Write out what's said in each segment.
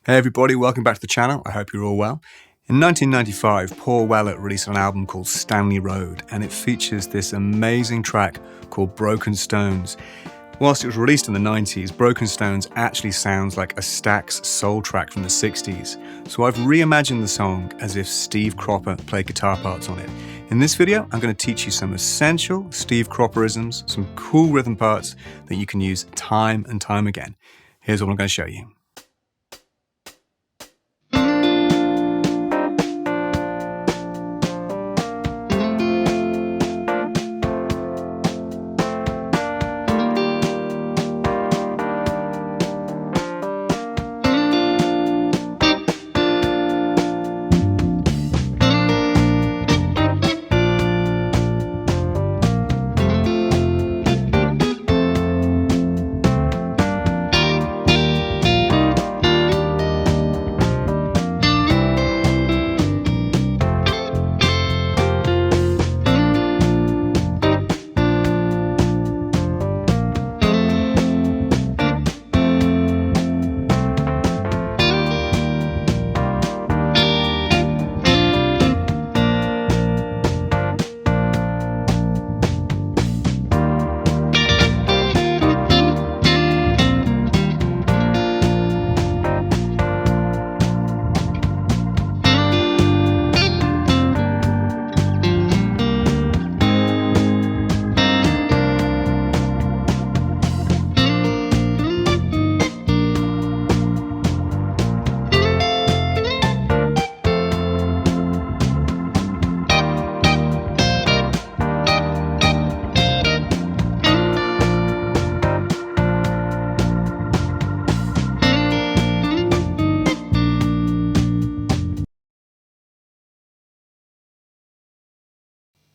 Hey everybody, welcome back to the channel. I hope you're all well. In 1995, Paul Weller released an album called Stanley Road, and it features this amazing track called Broken Stones. Whilst it was released in the 90s, Broken Stones actually sounds like a Stax soul track from the 60s. So I've reimagined the song as if Steve Cropper played guitar parts on it. In this video, I'm going to teach you some essential Steve Cropperisms, some cool rhythm parts that you can use time and time again. Here's what I'm going to show you.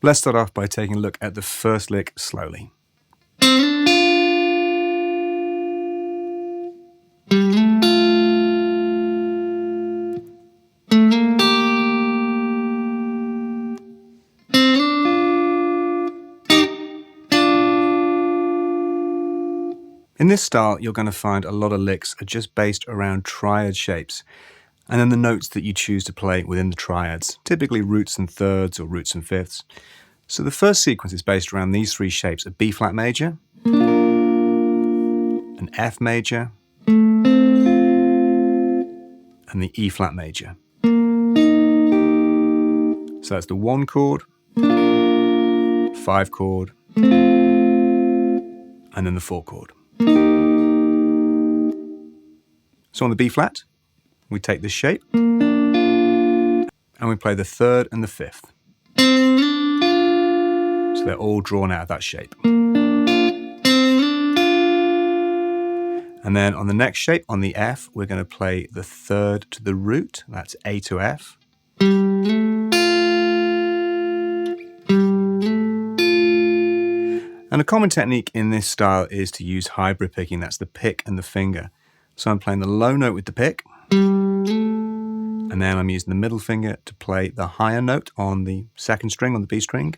Let's start off by taking a look at the first lick slowly. In this style, you're going to find a lot of licks are just based around triad shapes, and then the notes that you choose to play within the triads, typically roots and thirds or roots and fifths. So the first sequence is based around these three shapes: a B flat major, an F major, and the E flat major. So that's the 1 chord, 5 chord, and then the 4 chord. So on the B flat, we take this shape and we play the 3rd and the 5th. So they're all drawn out of that shape. And then on the next shape, on the F, we're going to play the 3rd to the root. That's A to F. And a common technique in this style is to use hybrid picking. That's the pick and the finger. So I'm playing the low note with the pick, and then I'm using the middle finger to play the higher note on the 2nd string, on the B string,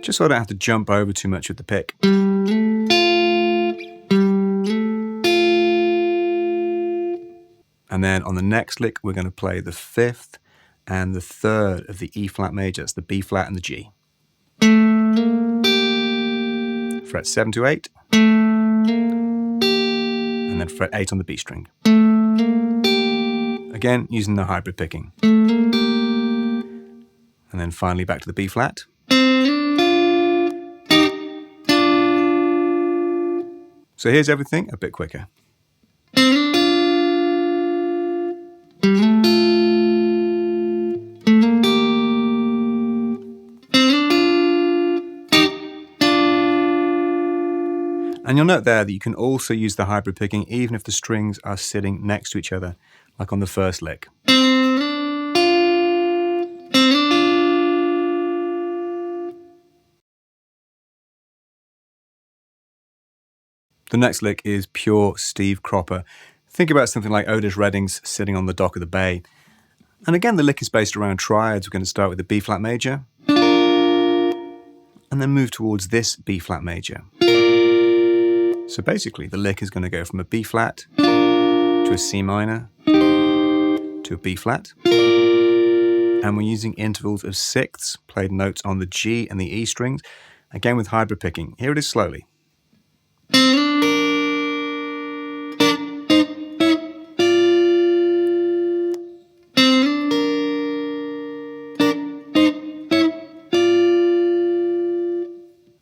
just so I don't have to jump over too much with the pick. And then on the next lick, we're going to play the 5th and the 3rd of the E flat major. That's the B flat and the G. Fret 7 to 8. And then fret 8 on the B string. Again, using the hybrid picking. And then finally back to the B flat. So here's everything a bit quicker. And you'll note there that you can also use the hybrid picking even if the strings are sitting next to each other, like on the first lick. The next lick is pure Steve Cropper. Think about something like Otis Redding's Sitting on the Dock of the Bay. And again, the lick is based around triads. We're going to start with the B flat major, and then move towards this B flat major. So basically the lick is going to go from a B flat to to a C minor, to a B flat. And we're using intervals of sixths, played notes on the G and the E strings, again with hybrid picking. Here it is slowly.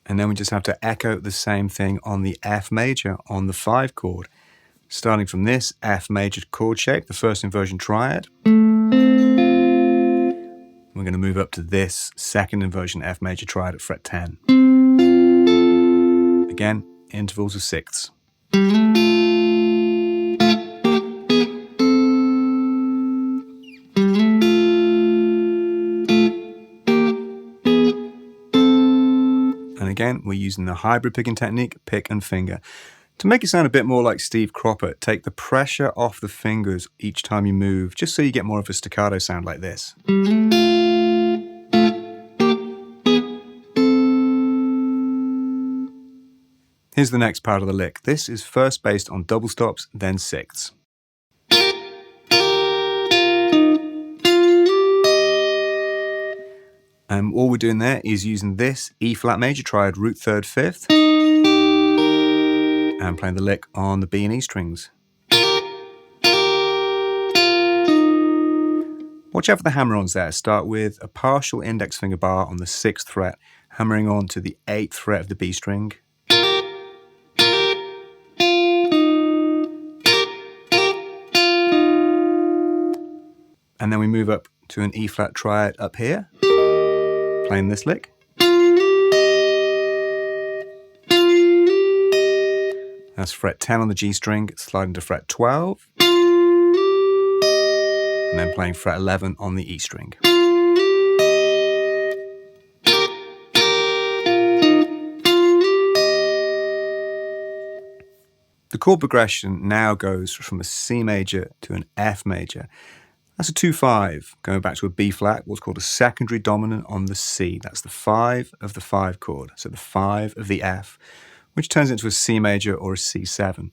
And then we just have to echo the same thing on the F major on the 5 chord. Starting from this F major chord shape, the first inversion triad. We're going to move up to this second inversion F major triad at fret 10. Again, intervals of sixths. And again, we're using the hybrid picking technique, pick and finger. To make it sound a bit more like Steve Cropper, take the pressure off the fingers each time you move, just so you get more of a staccato sound like this. Here's the next part of the lick. This is first based on double stops, then sixths. And all we're doing there is using this E flat major triad root 3rd 5th and playing the lick on the B and E strings. Watch out for the hammer-ons there. Start with a partial index finger bar on the 6th fret, hammering on to the 8th fret of the B string. And then we move up to an E flat triad up here, playing this lick. That's fret 10 on the G string, sliding to fret 12, and then playing fret 11 on the E string. The chord progression now goes from a C major to an F major. That's a 2-5, going back to a B flat, what's called a secondary dominant on the C. That's the 5 of the 5 chord, so the 5 of the F, which turns into a C major or a C7.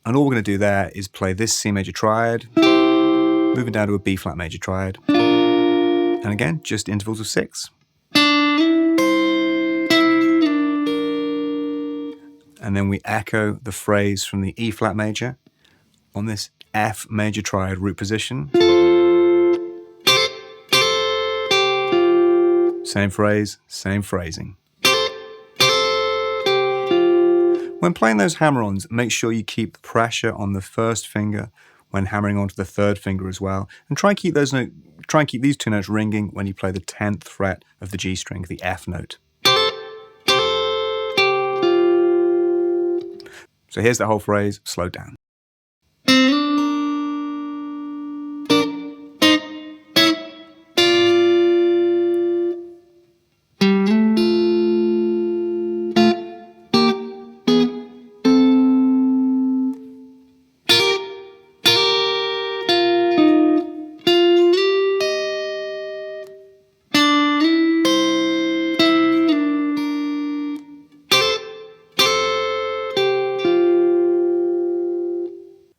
And all we're going to do there is play this C major triad, moving down to a B flat major triad, and again, just intervals of 6. And then we echo the phrase from the E flat major on this F major triad root position. Same phrase, same phrasing. When playing those hammer-ons, make sure you keep the pressure on the first finger when hammering onto the 3rd finger as well, and try and keep these 2 notes ringing when you play the 10th fret of the G string, the F note. So here's the whole phrase, slowed down.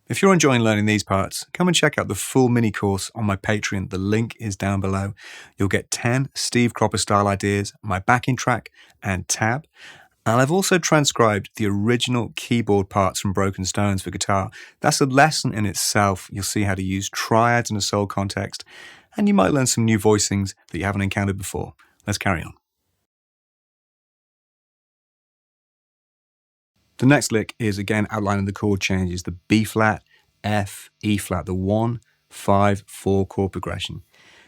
If you're enjoying learning these parts, come and check out the full mini course on my Patreon. The link is down below. You'll get 10 Steve Cropper style ideas, my backing track and tab. And I've also transcribed the original keyboard parts from Broken Stones for guitar. That's a lesson in itself. You'll see how to use triads in a soul context, and you might learn some new voicings that you haven't encountered before. Let's carry on. The next lick is again outlining the chord changes, the B flat, F, E flat, the 1, 5, 4 chord progression.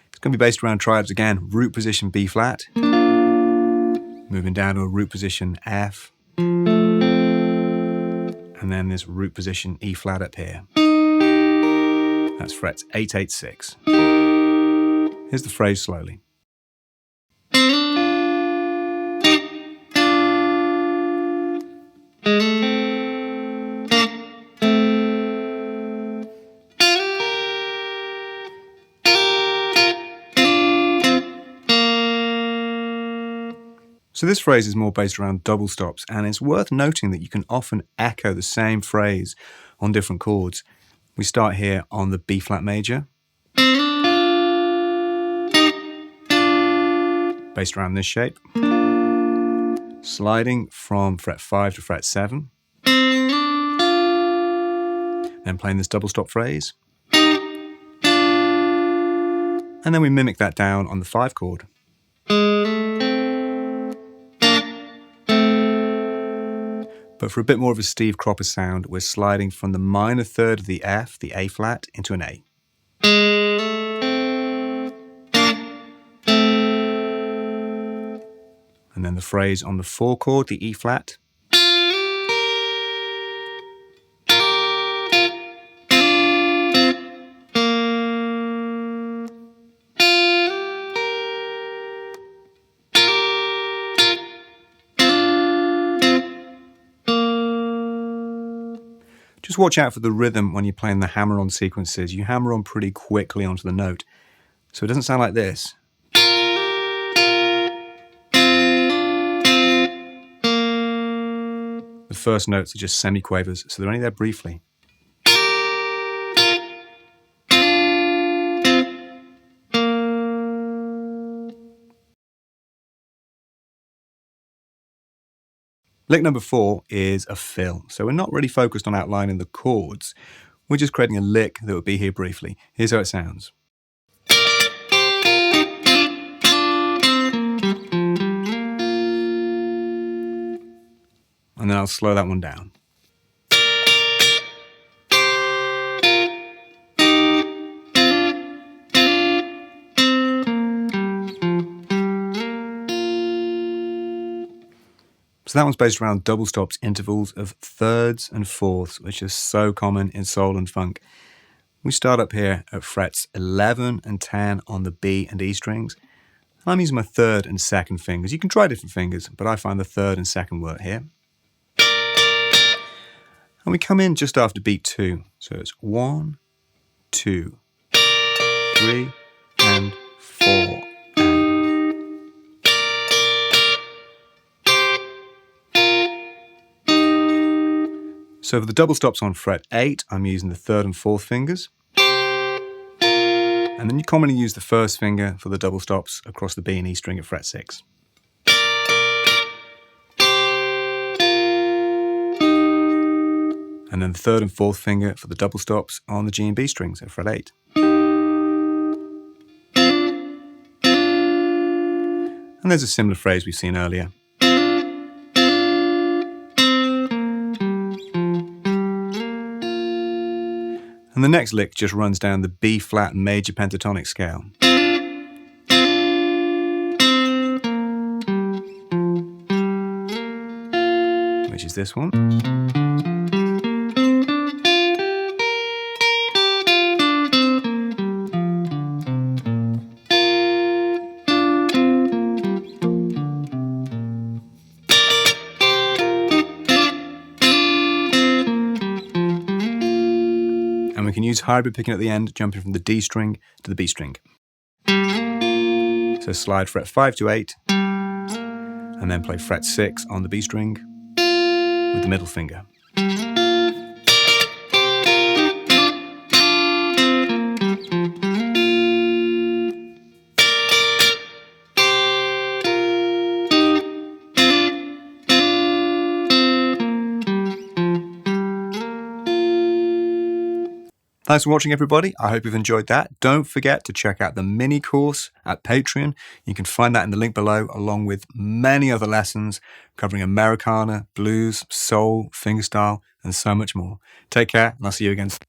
It's going to be based around triads again, root position B flat, moving down to a root position F, and then this root position E flat up here. That's frets 8, 8, 6. Here's the phrase slowly. So this phrase is more based around double stops, and it's worth noting that you can often echo the same phrase on different chords. We start here on the B flat major, based around this shape, sliding from fret 5 to fret 7, then playing this double stop phrase, and then we mimic that down on the 5 chord. But for a bit more of a Steve Cropper sound, we're sliding from the minor third of the F, the A flat, into an A. And then the phrase on the 4 chord, the E flat. Just watch out for the rhythm when you're playing the hammer-on sequences. You hammer on pretty quickly onto the note, so it doesn't sound like this. The first notes are just semiquavers, so they're only there briefly. Lick number 4 is a fill, so we're not really focused on outlining the chords. We're just creating a lick that would be here briefly. Here's how it sounds. And then I'll slow that one down. So that one's based around double stops intervals of thirds and fourths, which is so common in soul and funk. We start up here at frets 11 and 10 on the B and E strings. I'm using my third and second fingers. You can try different fingers, but I find the third and second work here. And we come in just after beat 2. So it's 1, 2, 3, and 4. So for the double stops on fret 8, I'm using the third and fourth fingers. And then you commonly use the first finger for the double stops across the B and E string at fret 6. And then the third and fourth finger for the double stops on the G and B strings at fret 8. And there's a similar phrase we've seen earlier. And the next lick just runs down the B flat major pentatonic scale. Which is this one. And we can use hybrid picking at the end, jumping from the D string to the B string. So slide fret 5 to 8, and then play fret 6 on the B string with the middle finger. Thanks for watching, everybody. I hope you've enjoyed that. Don't forget to check out the mini course at Patreon. You can find that in the link below, along with many other lessons covering Americana, blues, soul, fingerstyle, and so much more. Take care, and I'll see you again soon.